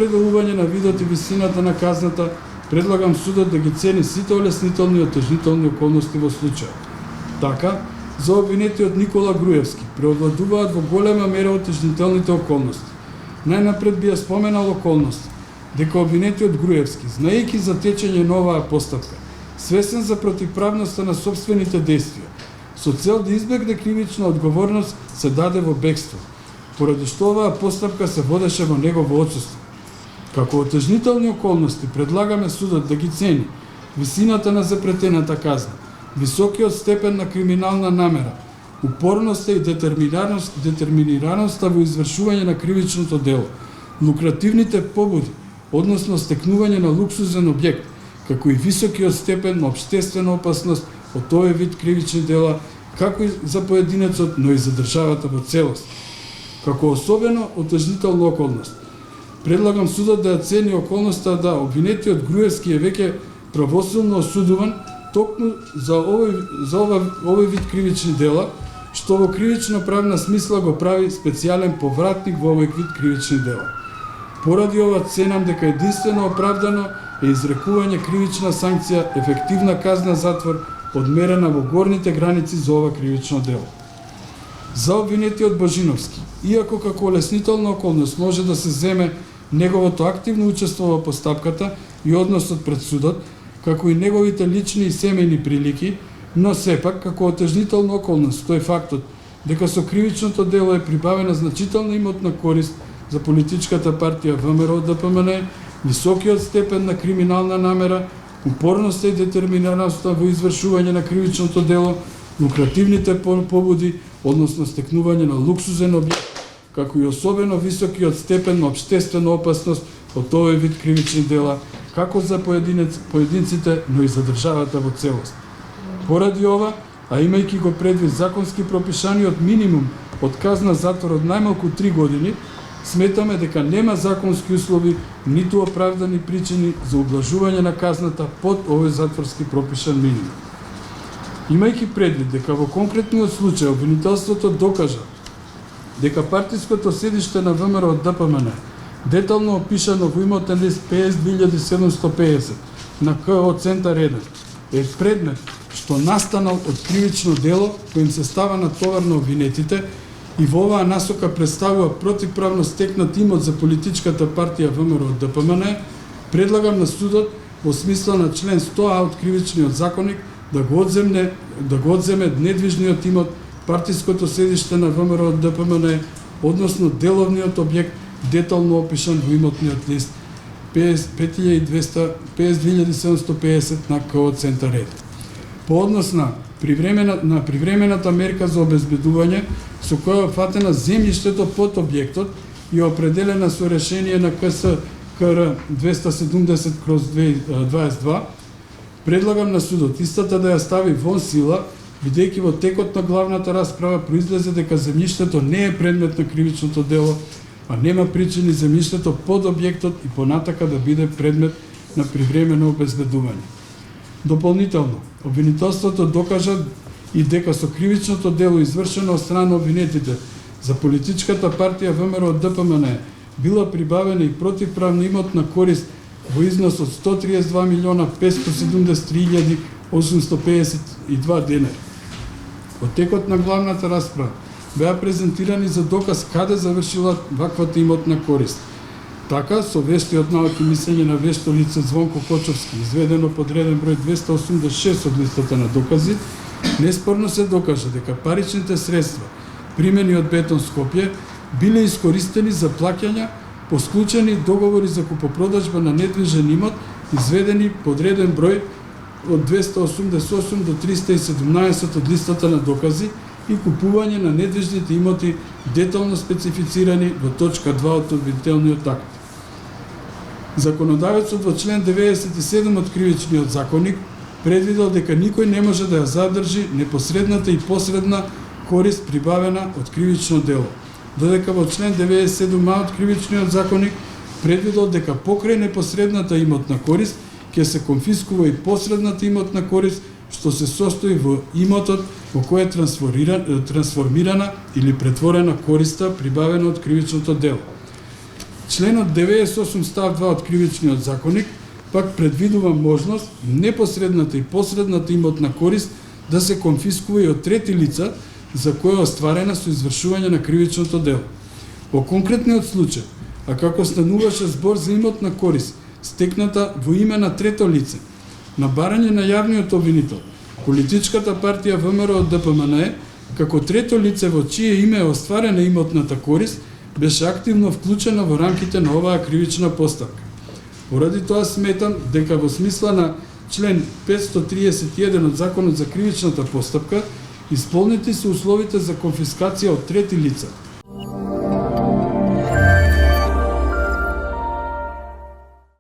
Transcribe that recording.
определување на видот и висината на казната, предлагам судот да ги цени сите олеснителни и отежнителни околности во случајот. Така, за обвинетиот Никола Груевски преовладуваат во голема мера отежнителните околности. Најнапред би ја споменал околност дека обвинетиот Груевски, знаејќи за течење на оваа постапка, свесен за противправноста на сопствените действија, со цел да избегне кривична одговорност, се даде во бегство, поради што оваа постапка се водеше во негово отсуство. Како отежнителни околности предлагаме судот да ги цени висината на запретената казна, високиот степен на криминална намера, упорноста и детерминираноста во извршување на кривичното дело, лукративните побуди, односно стекнување на луксузен објект, како и високиот степен на општествена опасност од овој вид кривични дела, како и за поединецот, но и за државата во целост. Како особено отежнителна околност, предлагам судот да ја цени околноста да обвинетиот Груевски е веќе правосудно осудуван токму за овој вид кривични дела, што во кривично-правна смисла го прави специјален повратник во овој вид кривични дела. Поради ова ценам дека единствено оправдано е изрекување кривична санкција, ефективна казна затвор, одмерена во горните граници за ова кривично дело. За обвинетиот Божиновски, иако како олеснителна околност може да се земе неговото активно учество во постапката и односот пред судот, како и неговите лични и семејни прилики, но сепак како отежнителна околност тој фактот дека со кривичното дело е прибавена значителна имотна корист за политичката партија ВМРО ДПМН, високиот степен на криминална намера, упорноста и детерминираноста во извршување на кривичното дело, лукративните побуди, односно стекнување на луксузен објект, како и особено високиот степен на општествена опасност од овој вид кривични дела, како за поединците, но и за државата во целост. Поради ова, а имајќи го предвид законски пропишаниот минимум од казна затвор од најмалку 3 години, сметаме дека нема законски услови ниту оправдани причини за ублажување на казната под овој затворски пропишан минимум. Имајќи предвид дека во конкретниот случај обвинителството докажа дека партиското седиште на ВМРО ДПМН, детално опишано во имотен лист 50750 на КО Центар 1, е предмет што настанал од кривично дело коим се става на товар на обвинетите и во оваа насока представува противправно стекнат имот за политичката партија ВМРО ДПМН, предлагам на судот во смисла на член 100А од кривичниот законник да го одземе недвижниот имот, партиското седиште на ВМРО ДПМН, односно деловниот објект детално опишан во имотниот лист 52750 на КО Центар 1. По однос на привремената мерка за обезбедување со која е опфатена земјиштето под објектот и определена со решение на КС КР 270/2022, предлагам на судот истата да ја стави вон сила, бидејќи во текот на главната расправа произлезе дека земјиштето не е предмет на кривичното дело, а нема причини земјиштето под објектот и понатака да биде предмет на привремено обезбедување. Дополнително, обвинителството докажа и дека со кривичното дело извршено од страна на обвинетите за политичката партија ВМРО ДПМН била прибавена и противправна имотна корист во износ од 132.573.852 денари. Во текот на главната расправа беа презентирани за доказ каде завршила ваквата имотна корист. Така, со вештиот наод и мислење на вешто лице Звонко Кочовски, изведено под реден број 286 од листата на докази, неспорно се докажа дека паричните средства, примени од Бетон Скопје, биле искористени за плаќања по склучени договори за купопродажба на недвижен имот, изведени под реден број од 288 до 317 од листата на докази и купување на недвижните имоти детално специфицирани во точка 2 од обвинителниот акт. Законодавецот во член 97 од кривичниот законник предвидел дека никој не може да ја задржи непосредната и посредна корист прибавена од кривично дело, додека во член 97а од кривичниот законник предвидел дека покрај непосредната имотна корист ќе се конфискува и посредната имотна корист, што се состои во имотот во кој е трансформирана или претворена користа прибавена од кривичното дело. Членот 98 став 2 од Кривичниот законник пак предвидува можност непосредната и посредната имотна корист да се конфискува и од трети лица за која е остварена со извршување на кривичното дело. Во конкретниот случај, а како стануваше збор за имотна корист стекната во име на трето лице, на барање на јавниот обвинител, политичката партија ВМРО ДПМН како трето лице во чие име е остварена имотната корист беше активно вклучена во рамките на оваа кривична постапка. Поради тоа сметам дека во смисла на член 531 од Законот за кривичната постапка исполнети се условите за конфискација од трети лица